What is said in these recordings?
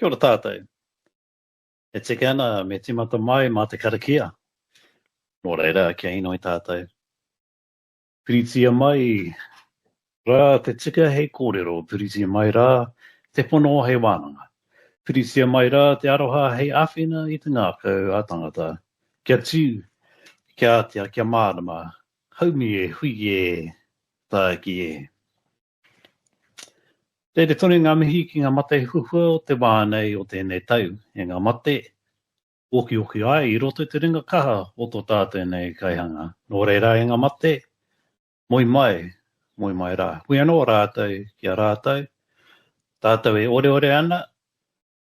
Kia ora tātou. E teke ana me timata mai mā te karakia. Nō reira, kia ino i tātou. Piritia mai rā te tika hei kōrero. Piritia mai rā te pono hei wānanga. Piritia mai rā te aroha hei āwhina i te ngākau a tangata. Kia tū, kia atia, kia mārama. Haumi e, hui e, tā ki e. Te tonu ngā mihi ki ngā mate huhua o te wānei o tēnei tau. E ngā mate, oki ai i roto te ringa kaha o tō tātou nei kaihanga. Nō reira e ngā mate, moi mai rā. Hui anō rātou kia rātou. Tātou e ore ana,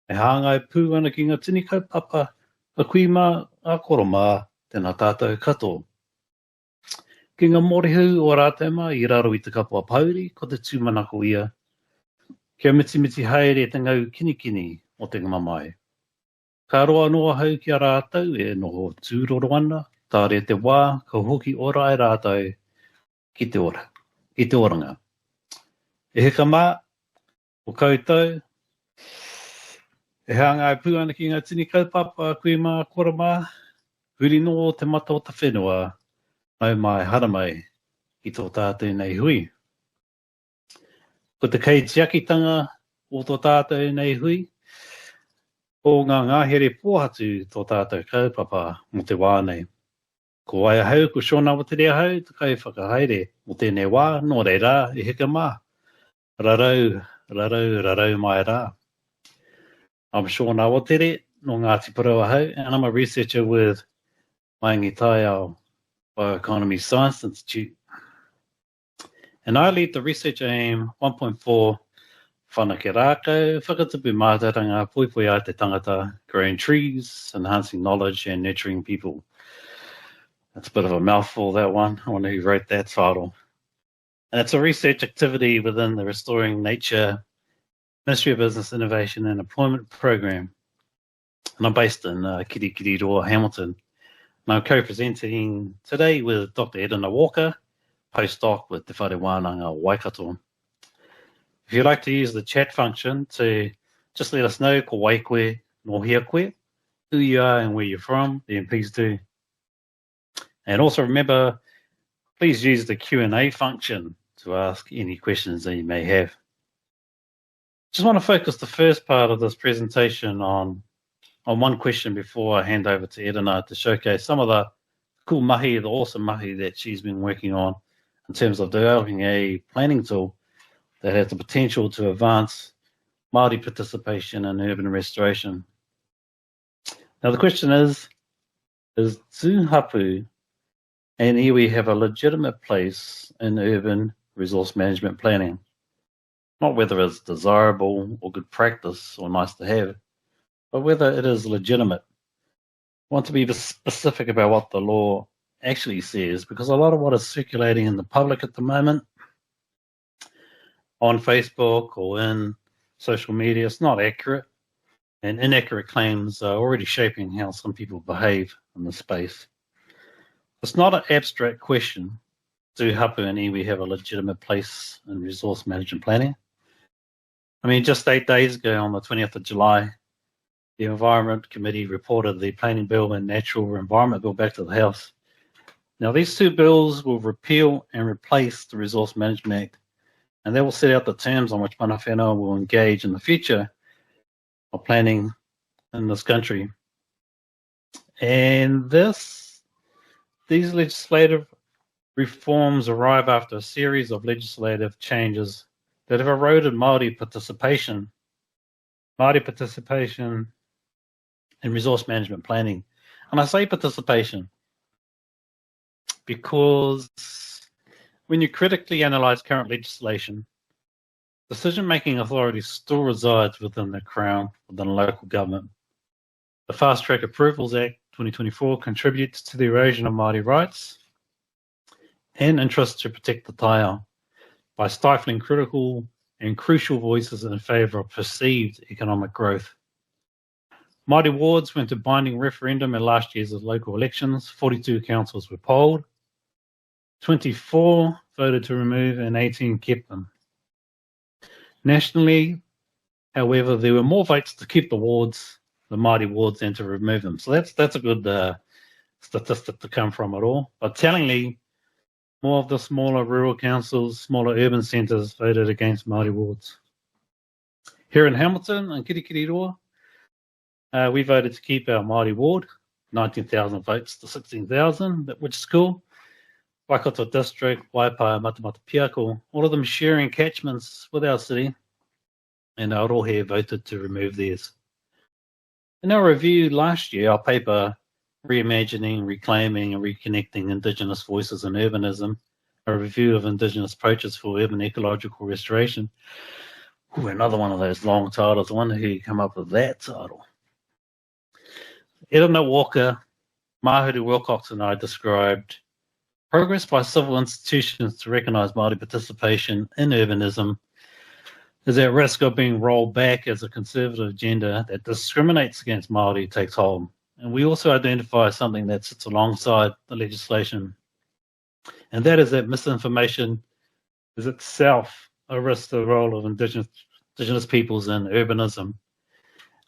e hāngai pū ana ki ngā tini kaupapa, a kui mā, a koromā, tēnā tātou katoa. Ki ngā morihu o rātou mā, i raro i te kapua pauri, ko te tūmanako ia. Kia miti haere te ngau kinikini o te ngamamai. Ka roa noa hau ki a rātou e noho tūroro ana, tāre te wā, ka hoki ora ai rātou ki te ora, ki te oranga. E heka mā, o koutou, e hāngai pū ana ki ngā tini kaupapa, kui mā, kora mā, huri no te mata o ta whenua, au mai, hara mai, ki tō tātou nei hui. Ko te kaitiakitanga o tō tātou nei hui, o ngā ngahere pōhatu tō tātou kaupapa mo te wānei. Ko ai hau, ko Shaun Awatere hau, te kai whakahaere o tēnei wā, nō reira, e heka mā. Rarau mai rā. I'm Shaun Awatere, no Ngāti Porou hau, and I'm a researcher with Maingi Taiao Bioeconomy Science Institute. And I lead the research aim 1.4 whanake rākau, whakatapu mātauranga, poipoi ai te tangata, growing trees, enhancing knowledge and nurturing people. That's a bit of a mouthful, that one. I wonder who wrote that title. And it's a research activity within the Restoring Nature Ministry of Business, Innovation and Employment program. And I'm based in Kirikiriroa, Hamilton. And I'm co-presenting today with Dr Erana Walker, postdoc with Te Whare Wānanga Waikato. If you'd like to use the chat function to just let us know ko wai koe, no hea koe, who you are and where you're from, then please do. And also remember, please use the Q&A function to ask any questions that you may have. Just want to focus the first part of this presentation on one question before I hand over to Erana to showcase some of the cool mahi, the awesome mahi that she's been working on in terms of developing a planning tool that has the potential to advance Māori participation in urban restoration. Now the question is tūhapu and iwi have a legitimate place in urban resource management planning? Not whether it's desirable or good practice or nice to have, but whether it is legitimate. I want to be specific about what the law actually says, because a lot of what is circulating in the public at the moment on Facebook or in social media is not accurate, and inaccurate claims are already shaping how some people behave in the space. It's not an abstract question. Do hapu and iwi have a legitimate place in resource management planning? I mean, just 8 days ago on the 20th of July, the Environment Committee reported the Planning Bill and Natural Environment Bill back to the House. Now, these two bills will repeal and replace the Resource Management Act, and they will set out the terms on which mana whenua will engage in the future of planning in this country. And these legislative reforms arrive after a series of legislative changes that have eroded Māori participation in resource management planning. And I say participation because when you critically analyse current legislation, decision-making authority still resides within the Crown, within local government. The Fast Track Approvals Act 2024 contributes to the erosion of Māori rights and interests to protect the taiao by stifling critical and crucial voices in favour of perceived economic growth. Māori wards went to binding referendum in last year's local elections. 42 councils were polled. 24 voted to remove and 18 kept them. Nationally, However, there were more votes to keep the Māori wards, than to remove them. So that's a good statistic to come from it all. But tellingly, more of the smaller rural councils, smaller urban centres voted against Māori wards. Here in Hamilton and Kirikiriroa, we voted to keep our Māori ward, 19,000 votes to 16,000, which is cool. Waikato District, Waipae, Matamata Piako, all of them sharing catchments with our city, and Arohe voted to remove theirs. In our review last year, our paper, Reimagining, Reclaiming and Reconnecting Indigenous Voices in Urbanism, a review of Indigenous approaches for urban ecological restoration. Ooh, another one of those long titles. I wonder who came up with that title. Erana Walker, Mahuru Wilcox and I described progress by civil institutions to recognise Māori participation in urbanism is at risk of being rolled back as a conservative agenda that discriminates against Māori takes hold. And we also identify something that sits alongside the legislation, and that is that misinformation is itself a risk to the role of Indigenous peoples in urbanism,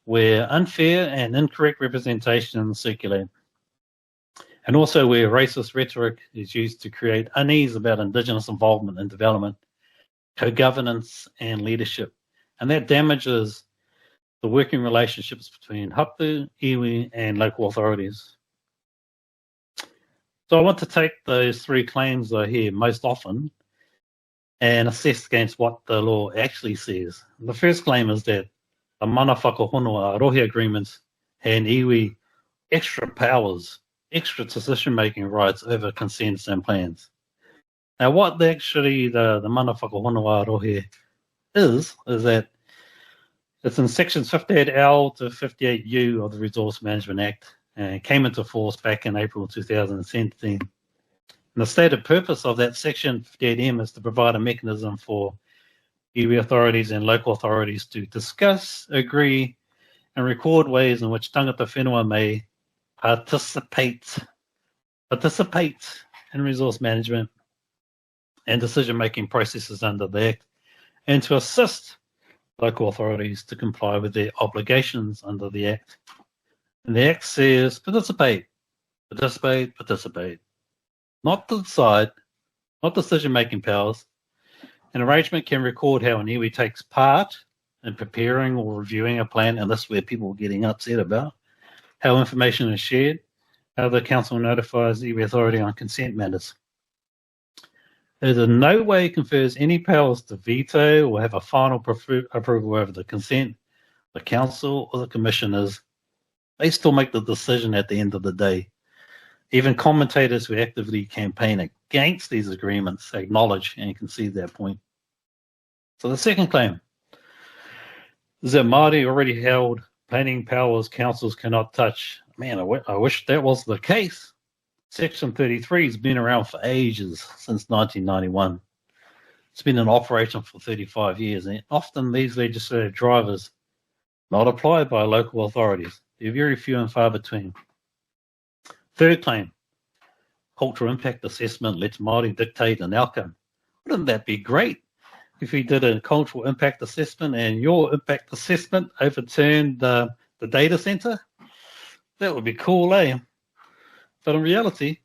where unfair and incorrect representations circulate, and also where racist rhetoric is used to create unease about Indigenous involvement in development, co-governance and leadership, and that damages the working relationships between hapu, iwi and local authorities. So I want to take those three claims I hear most often and assess against what the law actually says. The first claim is that the mana whakahonua rohe agreements and iwi extra powers, extra decision-making rights over consents and plans. Now, what actually the mana whakahonua rohe is that it's in sections 58L to 58U of the Resource Management Act and came into force back in April 2017. And the stated purpose of that section 58M is to provide a mechanism for iwi authorities and local authorities to discuss, agree, and record ways in which tangata whenua may participate in resource management and decision-making processes under the Act, and to assist local authorities to comply with their obligations under the Act. And the Act says participate, not to decide, not decision-making powers. An arrangement can record how an iwi takes part in preparing or reviewing a plan, and this is where people are getting upset about, how information is shared, how the council notifies the iwi authority on consent matters. It in no way confers any powers to veto or have a final approval over the consent. The council or the commissioners, they still make the decision at the end of the day. Even commentators who actively campaign against these agreements acknowledge and concede that point. So the second claim is that Māori already held planning powers councils cannot touch. Man, I wish that was the case. Section 33 has been around for ages, since 1991. It's been in operation for 35 years, and often these legislative drivers not applied by local authorities. They're very few and far between. Third claim, cultural impact assessment lets Māori dictate an outcome. Wouldn't that be great if we did a cultural impact assessment and your impact assessment overturned the data centre? That would be cool, eh? But in reality,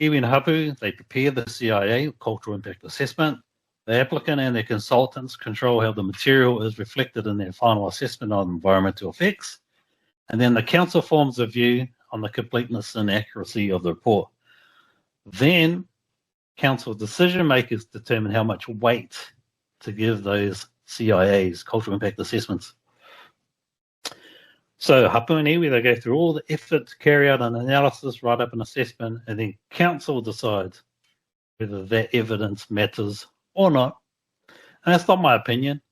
iwi and hapu, they prepare the CIA, cultural impact assessment. The applicant and their consultants control how the material is reflected in their final assessment on environmental effects. And then the council forms a view on the completeness and accuracy of the report. Then council decision makers determine how much weight to give those CIAs, cultural impact assessments. So hapu and iwi, they go through all the effort to carry out an analysis, write up an assessment, and then council decides whether that evidence matters or not. And that's not my opinion.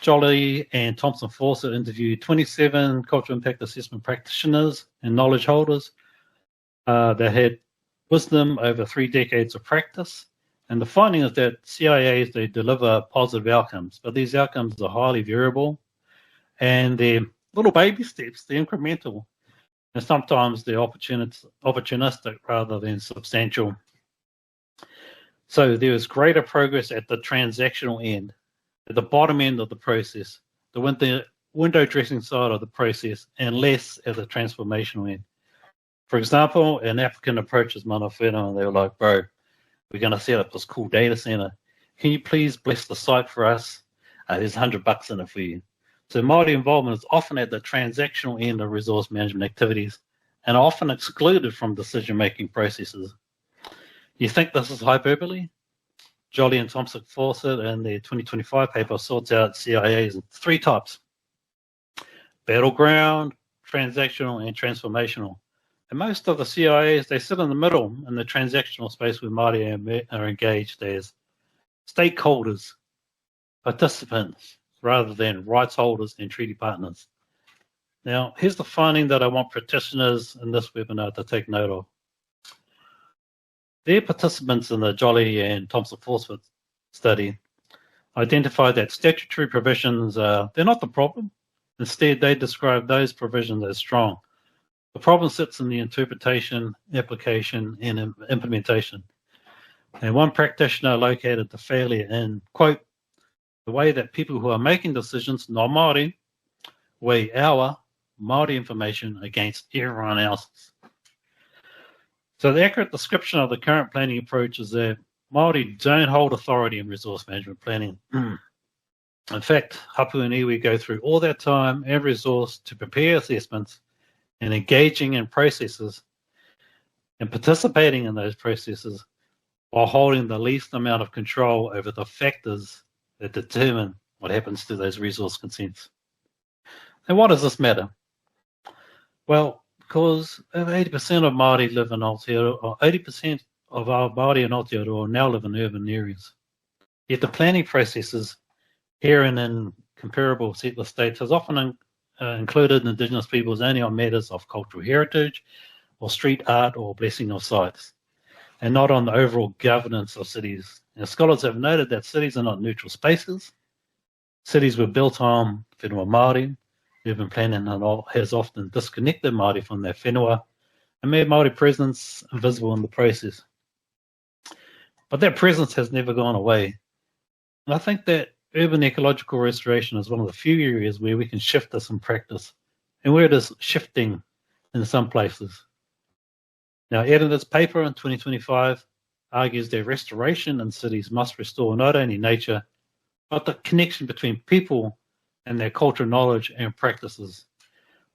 Jolly and Thompson Fawcett interviewed 27 cultural impact assessment practitioners and knowledge holders that had wisdom over 3 decades of practice. And the finding is that CIAs, they deliver positive outcomes, but these outcomes are highly variable and they're little baby steps, they're incremental, and sometimes they're opportunistic rather than substantial. So there is greater progress at the transactional end, at the bottom end of the process, the window dressing side of the process and less at the transformational end. For example, an applicant approaches mana whenua and they were like, bro, we're going to set up this cool data center. Can you please bless the site for us? There's $100 in it for you. So Māori involvement is often at the transactional end of resource management activities and often excluded from decision-making processes. You think this is hyperbole? Jolly and Thompson-Fawcett in their 2025 paper sorts out CIAs in 3 types: battleground, transactional, and transformational. And most of the CIAs, they sit in the middle in the transactional space where Māori are engaged as stakeholders, participants, rather than rights holders and treaty partners. Now, here's the finding that I want practitioners in this webinar to take note of. Their participants in the Jolly and Thompson-Fawcett study identified that statutory provisions, they're not the problem. Instead, they describe those provisions as strong. The problem sits in the interpretation, application, and implementation. And one practitioner located the failure in, quote, the way that people who are making decisions, not Māori, weigh our Māori information against everyone else's. So the accurate description of the current planning approach is that Māori don't hold authority in resource management planning. In fact, hapu and iwi go through all their time and resource to prepare assessments and engaging in processes and participating in those processes while holding the least amount of control over the factors that determine what happens to those resource consents. And why does this matter? Well, because over 80% of Māori live in Aotearoa, or 80% of our Māori in Aotearoa now live in urban areas. Yet the planning processes here and in comparable settler states has often included Indigenous peoples only on matters of cultural heritage or street art or blessing of sites, and not on the overall governance of cities. Now, scholars have noted that cities are not neutral spaces. Cities were built on whenua Māori. Urban planning has often disconnected Māori from their whenua and made Māori presence invisible in the process. But that presence has never gone away. And I think that urban ecological restoration is one of the few areas where we can shift this in practice, and where it is shifting in some places. Now, Erena's paper in 2025 argues that restoration in cities must restore not only nature, but the connection between people and their cultural knowledge and practices.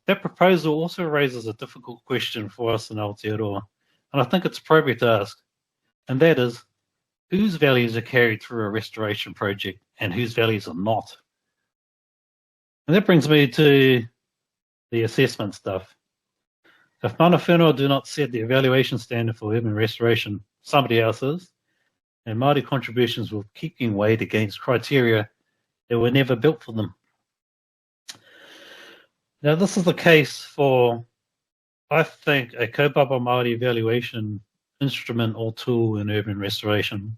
That proposal also raises a difficult question for us in Aotearoa, and I think it's appropriate to ask, and that is, whose values are carried through a restoration project and whose values are not? And that brings me to the assessment stuff. If mana whenua do not set the evaluation standard for urban restoration, somebody else is, and Māori contributions will keep getting weighed against criteria that were never built for them. Now, this is the case for, I think, a Kaupapa Māori evaluation instrument or tool in urban restoration.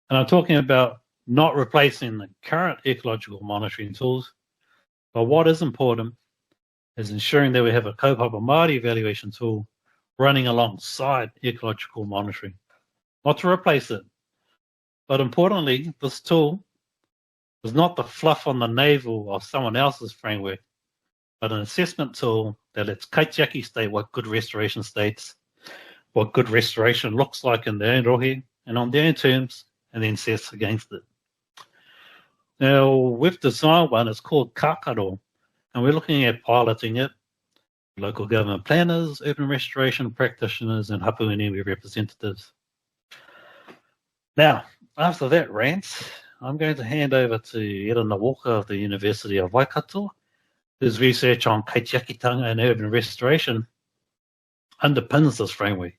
And I'm talking about not replacing the current ecological monitoring tools, but what is important is ensuring that we have a Kaupapa Māori evaluation tool running alongside ecological monitoring, not to replace it. But importantly, this tool is not the fluff on the navel of someone else's framework, but an assessment tool that lets kaitiaki state what good restoration states, what good restoration looks like in their own rohe and on their own terms, and then assess against it. Now, we've designed one, it's called Kākano, and we're looking at piloting it. Local government planners, urban restoration practitioners, and hapu and iwi representatives. Now, after that rant, I'm going to hand over to Erana Walker of the University of Waikato, whose research on kaitiakitanga and urban restoration underpins this framework,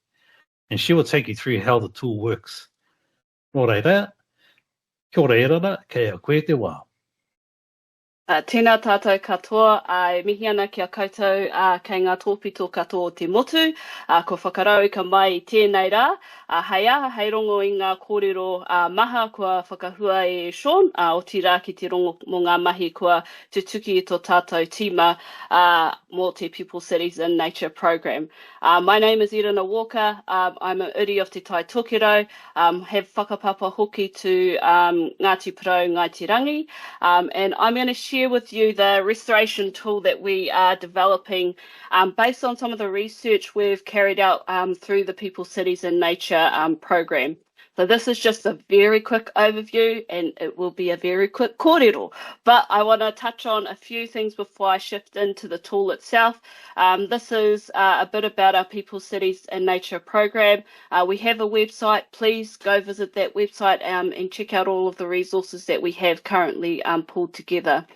and she will take you through how the tool works. Nō reira, kia ora Erana, kei a koe te wā. Tēnā tātou katoa, mihi ana kia koutou kei ngā tōpito katoa o te motu, ko whakarau ka mai I tēnei rā, hei aha, hei rongo I ngā kōrero maha kua whakahua e Shaun, o ti rā ki te rongo mō ngā mahi kua te tuki I tō tātou tīma mō te People, Cities and Nature program. My name is Erana Walker, I'm an uri of te Tai Tokero, have whakapapa hoki to Ngāti Porou, Ngāti Rangi, and I'm going to share share with you the restoration tool that we are developing based on some of the research we've carried out through the People, Cities and Nature program. So this is just a very quick overview, and it will be a very quick kōrero. But I want to touch on a few things before I shift into the tool itself. This is a bit about our People, Cities and Nature program. We have a website. Please go visit that website and check out all of the resources that we have currently pulled together.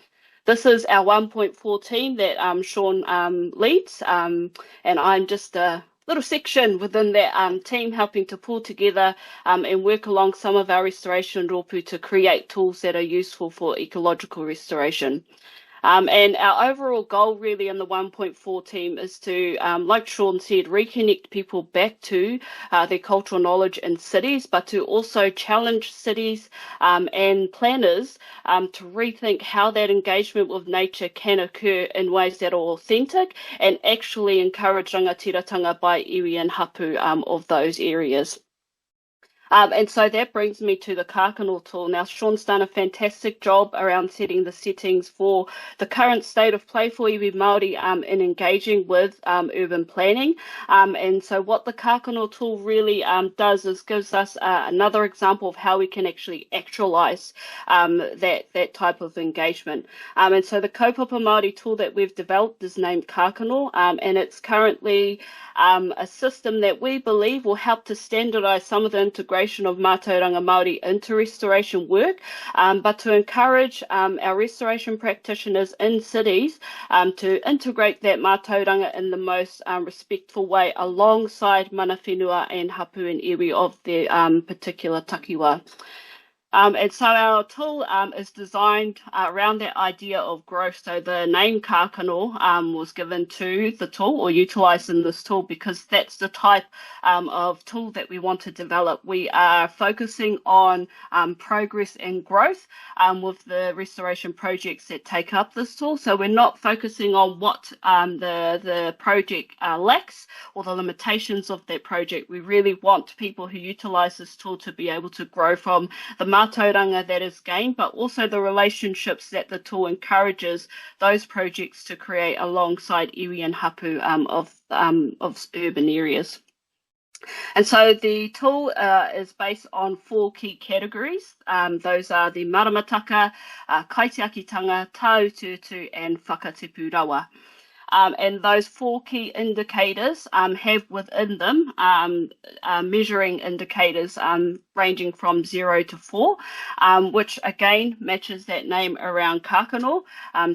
This is our 1.4 team that Shaun leads, and I'm just a little section within that team helping to pull together and work along some of our restoration rōpū to create tools that are useful for ecological restoration. And our overall goal really in the 1.4 team is to, like Shaun said, reconnect people back to their cultural knowledge in cities, but to also challenge cities and planners to rethink how that engagement with nature can occur in ways that are authentic and actually encourage rangatiratanga by iwi and hapu of those areas. And so that brings me to the Kākano tool. Now, Shaun's done a fantastic job around setting the settings for the current state of play for iwi Māori in engaging with urban planning. And so what the Kākano tool really does is gives us another example of how we can actually actualise that type of engagement. And so the Kaupapa Māori tool that we've developed is named Kākano, and it's currently a system that we believe will help to standardise some of the integration of mātauranga Māori into restoration work, but to encourage our restoration practitioners in cities to integrate that mātauranga in the most respectful way alongside mana whenua and hapu and iwi of their particular takiwa. And so our tool is designed around that idea of growth. So the name Kākano was given to the tool or utilised in this tool because that's the type of tool that we want to develop. We are focusing on progress and growth with the restoration projects that take up this tool. So we're not focusing on what the project lacks or the limitations of that project. We really want people who utilise this tool to be able to grow from the mātauranga that is gained, but also the relationships that the tool encourages those projects to create alongside iwi and hapu of urban areas. And so the tool is based on 4 key categories. Those are the maramataka, kaitiakitanga, taututu, and whakatipu rawa. And those 4 key indicators have within them measuring indicators ranging from 0 to 4, which again matches that name around Kākano.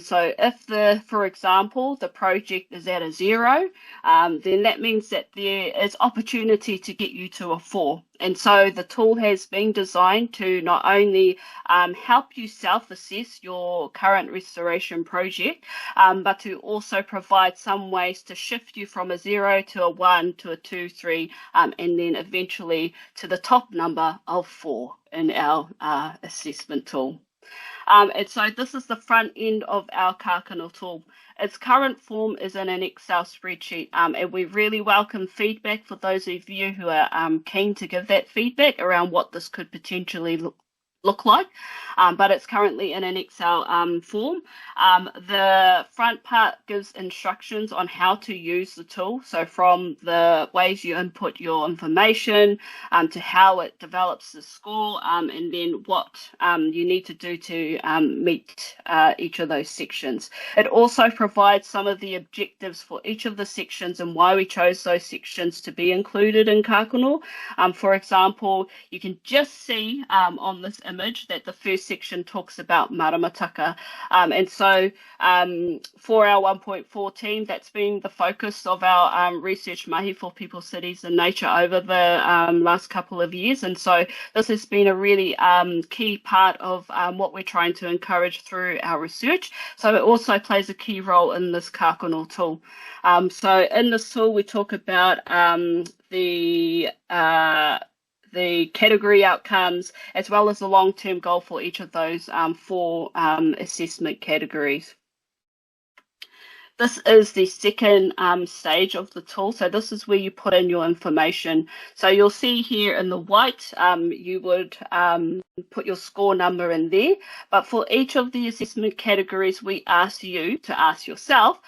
So if for example, the project is at a 0, then that means that there is opportunity to get you to a 4. And so the tool has been designed to not only help you self-assess your current restoration project, but to also provide some ways to shift you from a 0 to a 1 to a 2, 3, and then eventually to the top number of 4 in our assessment tool. And so this is the front end of our Kākano tool. Its current form is in an Excel spreadsheet, and we really welcome feedback for those of you who are keen to give that feedback around what this could potentially look like, but it's currently in an Excel form. The front part gives instructions on how to use the tool, so from the ways you input your information to how it develops the score, and then what you need to do to meet each of those sections. It also provides some of the objectives for each of the sections and why we chose those sections to be included in Kākano. For example, you can just see on this image that the first section talks about maramataka, and so for our 1.4 team, that's been the focus of our research mahi for people, cities and nature over the last couple of years, and so this has been a really key part of what we're trying to encourage through our research. So it also plays a key role in this Kākano tool. So in this tool we talk about the category outcomes, as well as the long-term goal for each of those 4 assessment categories. This is the second stage of the tool. So this is where you put in your information. So you'll see here in the white, you would put your score number in there. But for each of the assessment categories, we ask you to ask yourself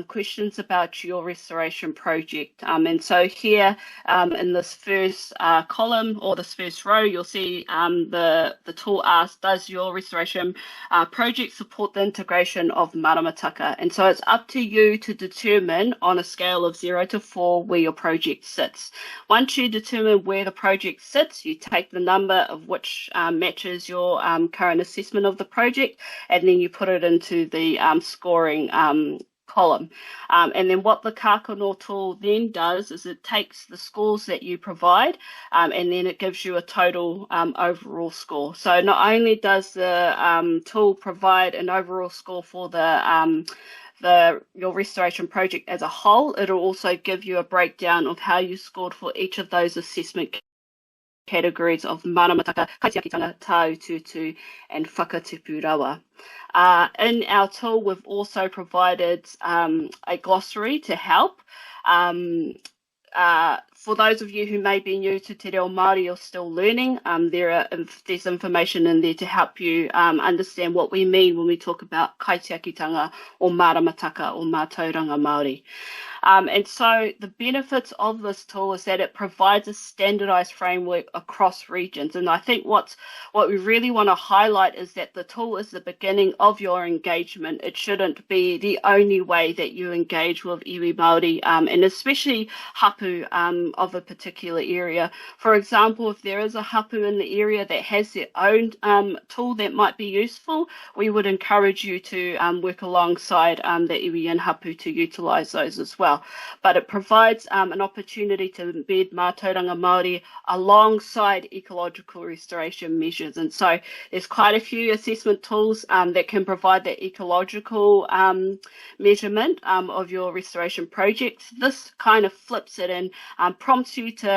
questions about your restoration project. And so here in this first column or this first row, you'll see the tool asks, does your restoration project support the integration of maramataka? And so it's up to you to determine on a scale of 0 to 4 where your project sits. Once you determine where the project sits, you take the number of which matches your current assessment of the project, and then you put it into the scoring column. And then what the Kākano tool then does is it takes the scores that you provide and then it gives you a total overall score. So not only does the tool provide an overall score for your restoration project as a whole, it'll also give you a breakdown of how you scored for each of those assessment categories of maramataka, kaitiakitanga, taiao, and whakatipu rawa. In our tool, we've also provided a glossary to help. For those of you who may be new to Te Reo Māori or still learning, there's information in there to help you understand what we mean when we talk about kaitiakitanga or maramataka or mātauranga Māori. And so the benefits of this tool is that it provides a standardized framework across regions. And I think what we really want to highlight is that the tool is the beginning of your engagement. It shouldn't be the only way that you engage with iwi Māori, and especially hapu of a particular area. For example, if there is a hapu in the area that has their own tool that might be useful, we would encourage you to work alongside the iwi and hapu to utilize those as well. But it provides an opportunity to embed mātauranga Māori alongside ecological restoration measures. And so there's quite a few assessment tools that can provide that ecological measurement of your restoration project. This kind of flips it and prompts you to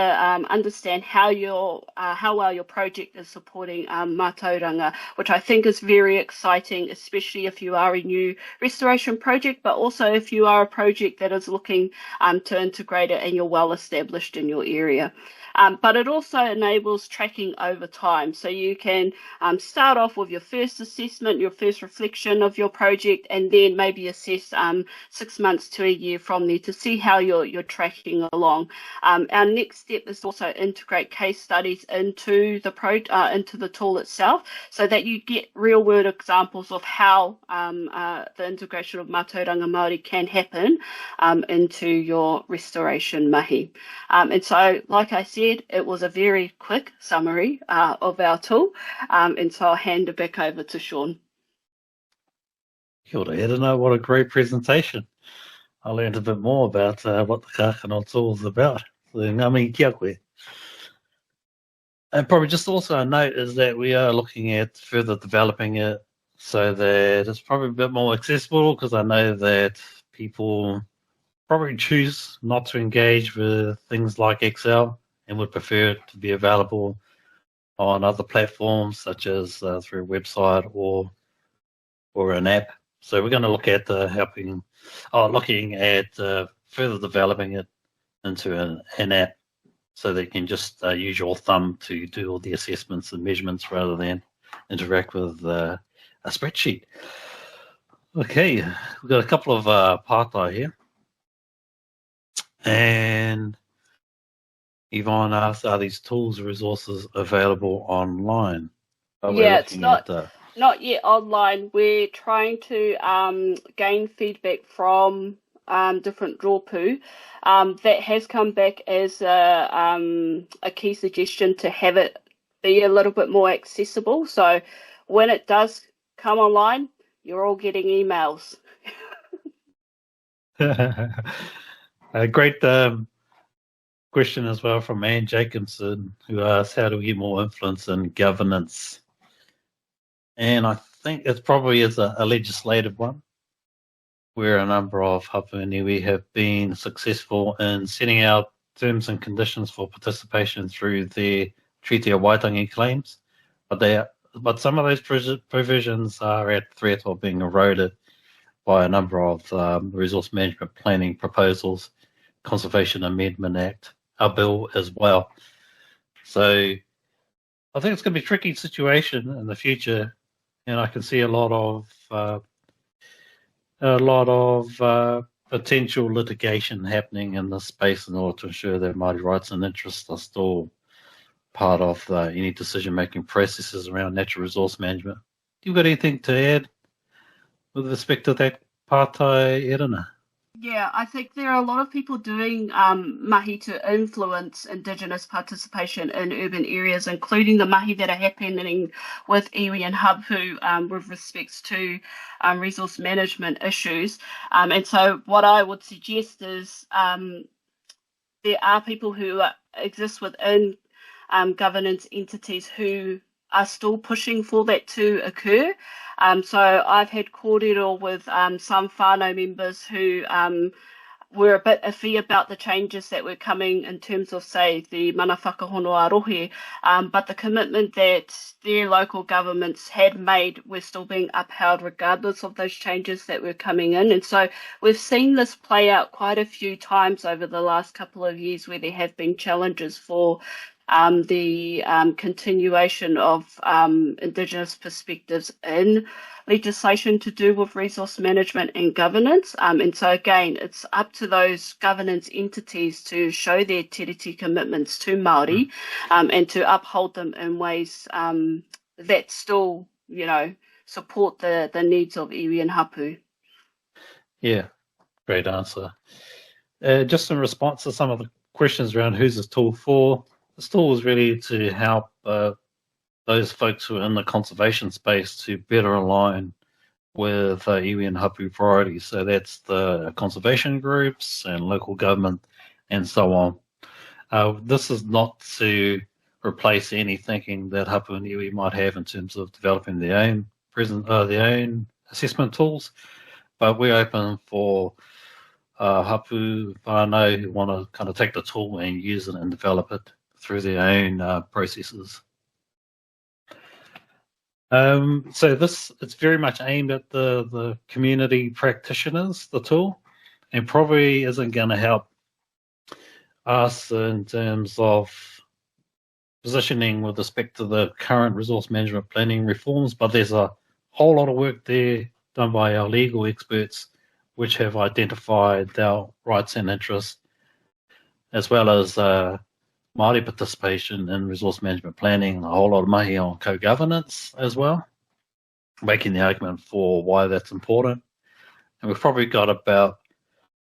understand how well your project is supporting mātauranga, which I think is very exciting, especially if you are a new restoration project, but also if you are a project that is looking to integrate it and you're well established in your area. But it also enables tracking over time. So you can start off with your first assessment, your first reflection of your project, and then maybe assess 6 months to a year from there to see how you're tracking along. Our next step is also integrate case studies into the tool itself, so that you get real world examples of how the integration of mātauranga Māori can happen into your restoration mahi. And so, like I said, it was a very quick summary of our tool, and so I'll hand it back over to Shaun. Kia ora, Erana, what a great presentation. I learned a bit more about what the Kākano tool is about. So, ngā mihi kia koe. And probably just also a note is that we are looking at further developing it so that it's probably a bit more accessible, because I know that people probably choose not to engage with things like Excel and would prefer it to be available on other platforms such as through a website or an app. So we're going to look at looking at further developing it into an app, so that you can just use your thumb to do all the assessments and measurements rather than interact with a spreadsheet. Okay, we've got a couple of pātai here. And Yvonne asked, are these tools or resources available online? Yeah, it's not yet online. We're trying to gain feedback from different rōpū. That has come back as a key suggestion to have it be a little bit more accessible. So when it does come online, you're all getting emails. A great question as well from Anne Jacobson, who asks, how do we get more influence in governance? And I think it probably is a legislative one, where a number of hapu iwi have been successful in setting out terms and conditions for participation through their Treaty of Waitangi claims, but some of those provisions are at threat of being eroded by a number of resource management planning proposals, Conservation Amendment Act, a bill as well. So I think it's going to be a tricky situation in the future, and I can see a lot of potential litigation happening in this space in order to ensure that Māori rights and interests are still part of any decision-making processes around natural resource management. Do you got anything to add with respect to that pātai, Erana? Yeah, I think there are a lot of people doing mahi to influence Indigenous participation in urban areas, including the mahi that are happening with iwi and hapu with respects to resource management issues. And so what I would suggest is there are people who exist within governance entities who are still pushing for that to occur. So I've had kōrero with some whānau members who were a bit iffy about the changes that were coming in terms of, say, the mana whakahonua rohe, but the commitment that their local governments had made were still being upheld regardless of those changes that were coming in. And so we've seen this play out quite a few times over the last couple of years where there have been challenges for the continuation of Indigenous perspectives in legislation to do with resource management and governance. And so again, it's up to those governance entities to show their tiriti commitments to Māori and to uphold them in ways that still, support the needs of iwi and hapu. Yeah, great answer. Just in response to some of the questions around who's this tool for, this tool is really to help those folks who are in the conservation space to better align with iwi and hapu priorities. So that's the conservation groups and local government and so on. This is not to replace any thinking that hapu and iwi might have in terms of developing their own assessment tools, but we're open for hapu whānau who want to kind of take the tool and use it and develop it through their own processes. So it's very much aimed at the community practitioners, the tool, and probably isn't going to help us in terms of positioning with respect to the current resource management planning reforms, but there's a whole lot of work there done by our legal experts which have identified our rights and interests, as well as Māori participation in resource management planning, a whole lot of mahi on co-governance as well, making the argument for why that's important. And we've probably got about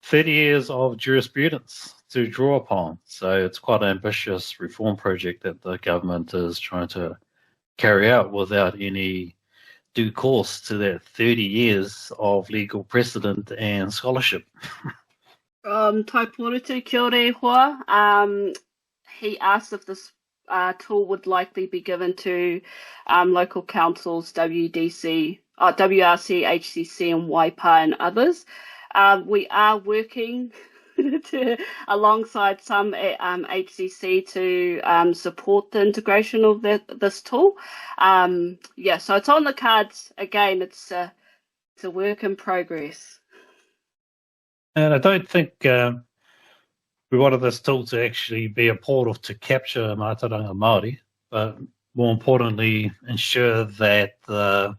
30 years of jurisprudence to draw upon. So it's quite an ambitious reform project that the government is trying to carry out without any due course to that 30 years of legal precedent and scholarship. Taiporitu, kia ora hoa. He asked if this tool would likely be given to local councils, WRC, HCC and Waipa and others. We are working alongside some HCC to support the integration of this tool. So it's on the cards. Again, it's a work in progress. And I don't think we wanted this tool to actually be a portal to capture mātauranga Māori, but more importantly, ensure that the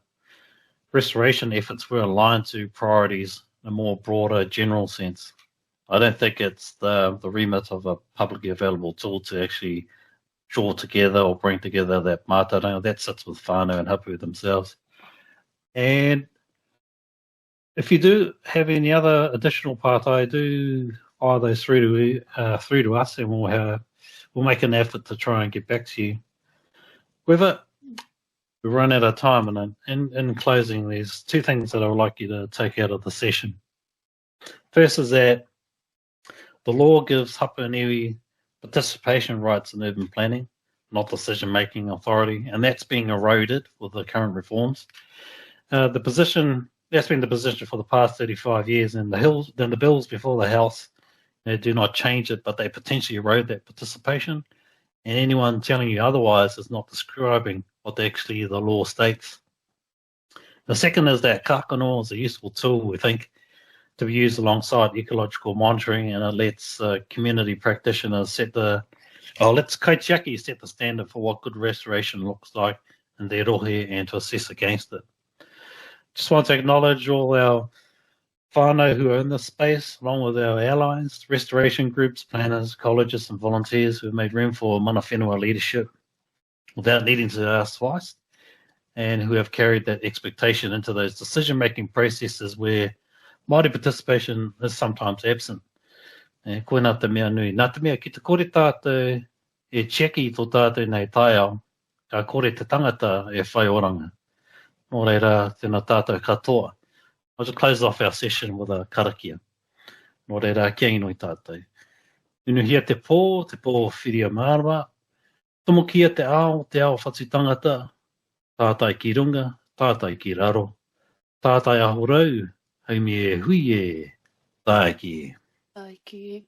restoration efforts were aligned to priorities in a more broader general sense. I don't think it's the remit of a publicly available tool to actually draw together or bring together that mātauranga. That sits with whānau and hapu themselves. And if you do have any other additional pātai, do fire those through to us, and we'll make an effort to try and get back to you. We've run out of time, and in closing, there's two things that I would like you to take out of the session. First is that the law gives hapu and iwi participation rights in urban planning, not decision-making authority, and that's being eroded with the current reforms. That's been the position for the past 35 years, and the bills before the House do not change it, but they potentially erode that participation. And anyone telling you otherwise is not describing what actually the law states. The second is that Kākano is a useful tool, we think, to be used alongside ecological monitoring, and it lets community practitioners set the Let's kaitiaki set the standard for what good restoration looks like in their rohe and to assess against it. Just want to acknowledge all our whānau who are in this space, along with our allies, restoration groups, planners, ecologists and volunteers who have made room for mana whenua leadership without needing to ask twice, and who have carried that expectation into those decision-making processes where Māori participation is sometimes absent. Koe nā te mea nui. Nā te mea ki te kore tātou e cheki tō tātou nei taiao, ka kore te tangata e whai oranga. Nō reira, tēnā tātou katoa. I'll just close off our session with a karakia. Nō reira, kia inoi tātou. Unuhia te pō whiria mārua. Tomokia te ao whatu tangata. Tātai ki runga, tātai ki raro. Tātai ahorau, haumi e hui e, tāi ki e. Tāi ki e.